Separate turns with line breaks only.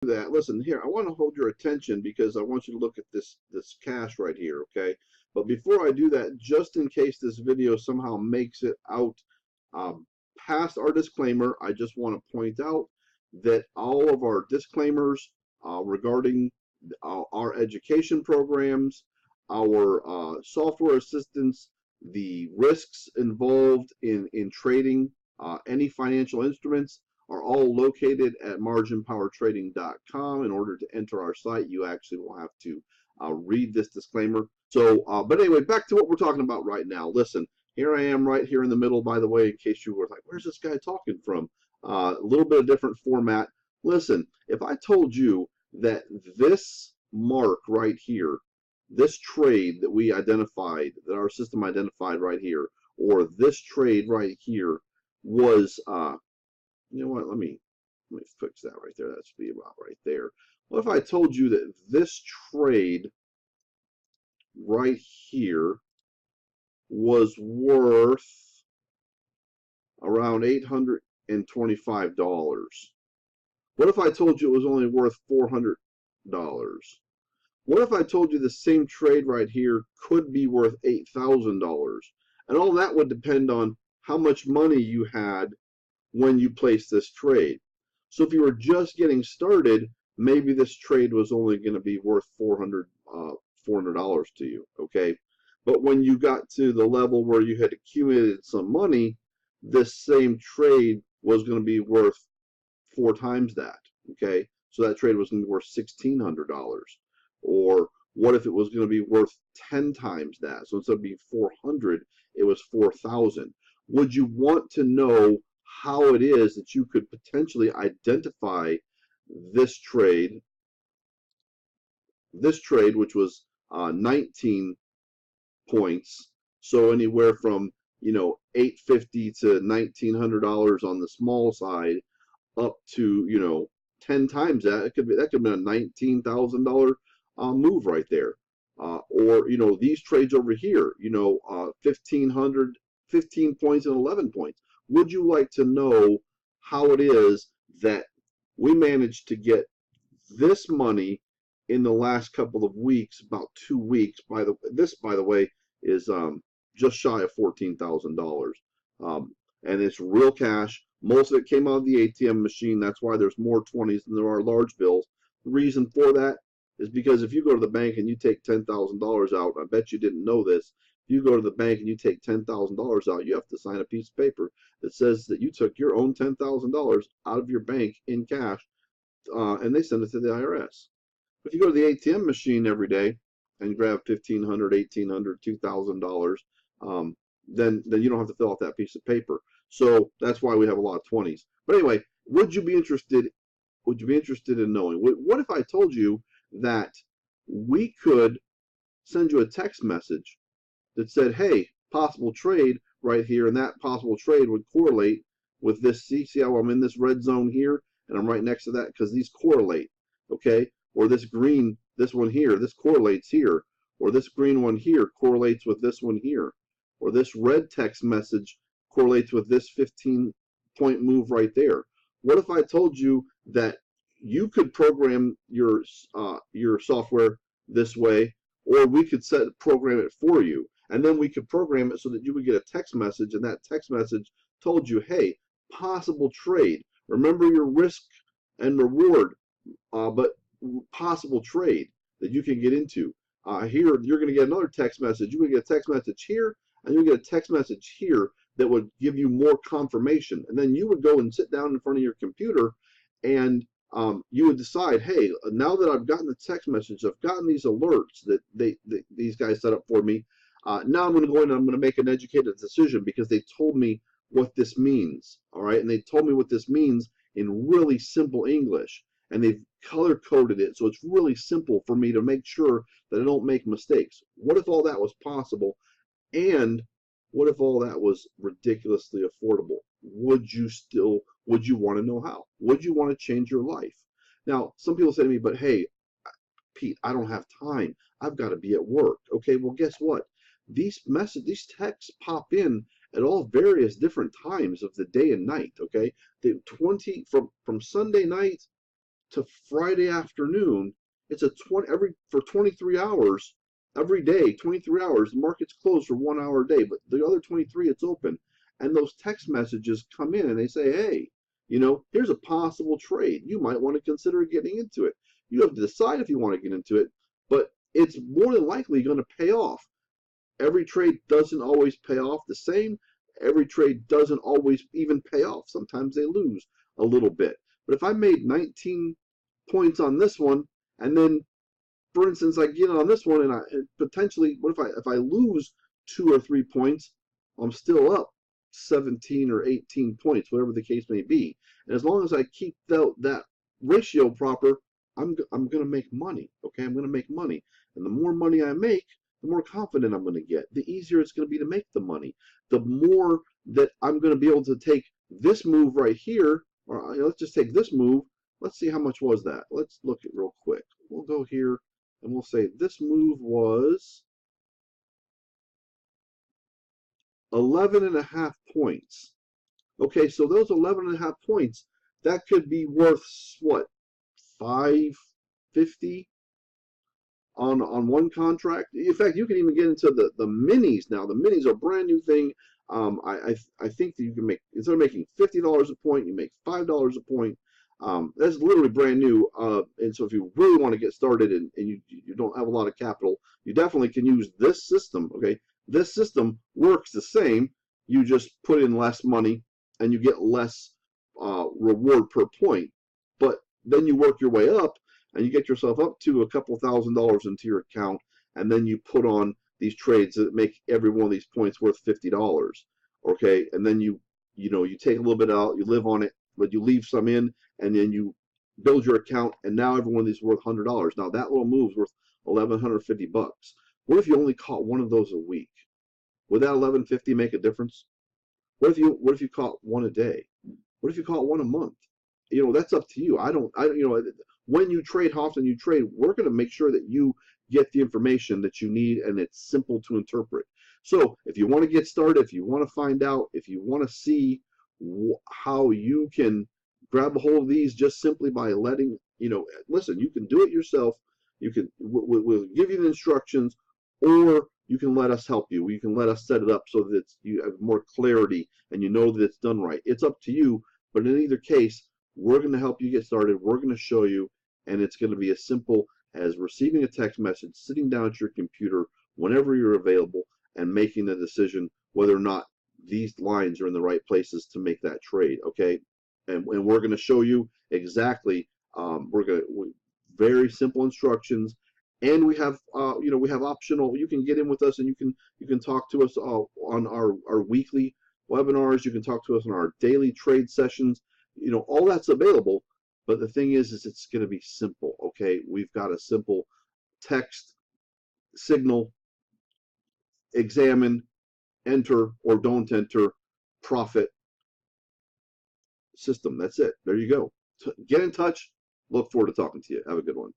that, listen here, I want to hold your attention because I want you to look at this cache right here, okay? But before I do that, just in case this video somehow makes it out past our disclaimer, I just want to point out that all of our disclaimers regarding our education programs, our software assistance, the risks involved in trading any financial instruments are all located at marginpowertrading.com. In order to enter our site, you actually will have to read this disclaimer. So, but anyway, back to what we're talking about right now. Listen, here I am right here in the middle, by the way, in case you were like, where's this guy talking from? A little bit of different format. Listen, if I told you that this mark right here, this trade that we identified, that our system identified right here, or this trade right here was, you know what, let me fix that right there. That should be about right there. What if I told you that this trade right here was worth around $825? What if I told you it was only worth $400? What if I told you the same trade right here could be worth $8,000? And all that would depend on how much money you had when you placed this trade. So if you were just getting started, maybe this trade was only going to be worth $400 to you, okay? But when you got to the level where you had accumulated some money, this same trade was going to be worth 4 times that, okay? So that trade was going to be worth $1,600. Or what if it was going to be worth 10 times that? So instead of being 400, it was 4,000. Would you want to know how it is that you could potentially identify this trade, which was 19 points, so anywhere from $850 to $1,900 on the small side, up to 10 times that. It could be, that could have been a $19,000 move right there. Or these trades over here, 1,500, 15 points and 11 points. Would you like to know how it is that we managed to get this money in the last couple of weeks, about 2 weeks? By the way, is just shy of $14,000, and it's real cash. Most of it came out of the ATM machine. That's why there's more 20s than there are large bills. The reason for that is because if you go to the bank and you take $10,000 out, I bet you didn't know this. If you go to the bank and you take $10,000 out, you have to sign a piece of paper that says that you took your own $10,000 out of your bank in cash, and they send it to the IRS. If you go to the ATM machine every day and grab $1,500, $1,800, $2,000, then you don't have to fill out that piece of paper. So that's why we have a lot of 20s. But anyway, would you be interested in knowing? What if I told you that we could send you a text message that said, hey, possible trade right here, and that possible trade would correlate with this. See how I'm in this red zone here, and I'm right next to that because these correlate, okay? Or this green, this one here, this correlates here, or this green one here correlates with this one here, or this red text message correlates with this 15-point move right there. What if I told you that you could program your software this way, or we could program it for you, and then we could program it so that you would get a text message, and that text message told you, hey, possible trade. Remember your risk and reward, but possible trade that you can get into. Here, you're going to get another text message. You're going to get a text message here, and you'll get a text message here that would give you more confirmation. And then you would go and sit down in front of your computer, and you would decide, hey, now that I've gotten the text message, I've gotten these alerts that these guys set up for me, now I'm going to go in and I'm going to make an educated decision because they told me what this means, all right? And they told me what this means in really simple English, and they've color-coded it, so it's really simple for me to make sure that I don't make mistakes. What if all that was possible, and what if all that was ridiculously affordable? Would you want to know how? Would you want to change your life? Now, some people say to me, but hey, Pete, I don't have time. I've got to be at work. Okay, well, guess what? These texts pop in at all various different times of the day and night. Okay, from Sunday night to Friday afternoon, it's a 20 every for 23 hours every day, 23 hours. The market's closed for 1 hour a day, but the other 23 it's open. And those text messages come in and they say, hey, here's a possible trade. You might want to consider getting into it. You have to decide if you want to get into it, but it's more than likely going to pay off. Every trade doesn't always pay off the same. Every trade doesn't always even pay off. Sometimes they lose a little bit. But if I made 19 points on this one, and then, for instance, I get on this one, and I potentially, what if I lose 2 or 3 points, I'm still up 17 or 18 points, whatever the case may be. And as long as I keep that ratio proper, I'm going to make money. Okay, I'm going to make money, and the more money I make, the more confident I'm going to get. The easier it's going to be to make the money. The more that I'm going to be able to take this move right here, or let's just take this move. Let's see how much was that. Let's look at real quick. We'll go here and we'll say this move was 11.5 points. Okay, so those 11.5 points, that could be worth what, 550 on one contract. In fact, you can even get into the minis now. The minis are a brand new thing. I think that you can make, instead of making $50 a point, you make $5 a point. That's literally brand new. And so if you really want to get started and you don't have a lot of capital, you definitely can use this system. Okay, this system works the same. You just put in less money and you get less reward per point. But then you work your way up and you get yourself up to a couple $1,000s into your account, and then you put on these trades that make every one of these points worth $50. Okay, and then you take a little bit out, you live on it, but you leave some in, and then you build your account, and now every one of these is worth $100. Now that little move is worth $1,150. What if you only caught one of those a week? Would that $1,150 make a difference? What if you caught one a day? What if you caught one a month? That's up to you. When you trade, how often you trade, we're going to make sure that you get the information that you need and it's simple to interpret. So if you want to get started, if you want to find out, if you want to see how you can grab a hold of these just simply by letting, listen, you can do it yourself. We'll give you the instructions, or you can let us help you. You can let us set it up so that you have more clarity and you know that it's done right. It's up to you, but in either case, we're going to help you get started. We're going to show you, and it's going to be as simple as receiving a text message, sitting down at your computer whenever you're available, and making a decision whether or not these lines are in the right places to make that trade. Okay, and we're going to show you exactly. Very simple instructions, and we have optional. You can get in with us, and you can talk to us on our weekly webinars. You can talk to us on our daily trade sessions. All that's available, but the thing is it's going to be simple. Okay, we've got a simple text, signal, examine, enter or don't enter, profit system. That's it. There you go. Get in touch. Look forward to talking to you. Have a good one.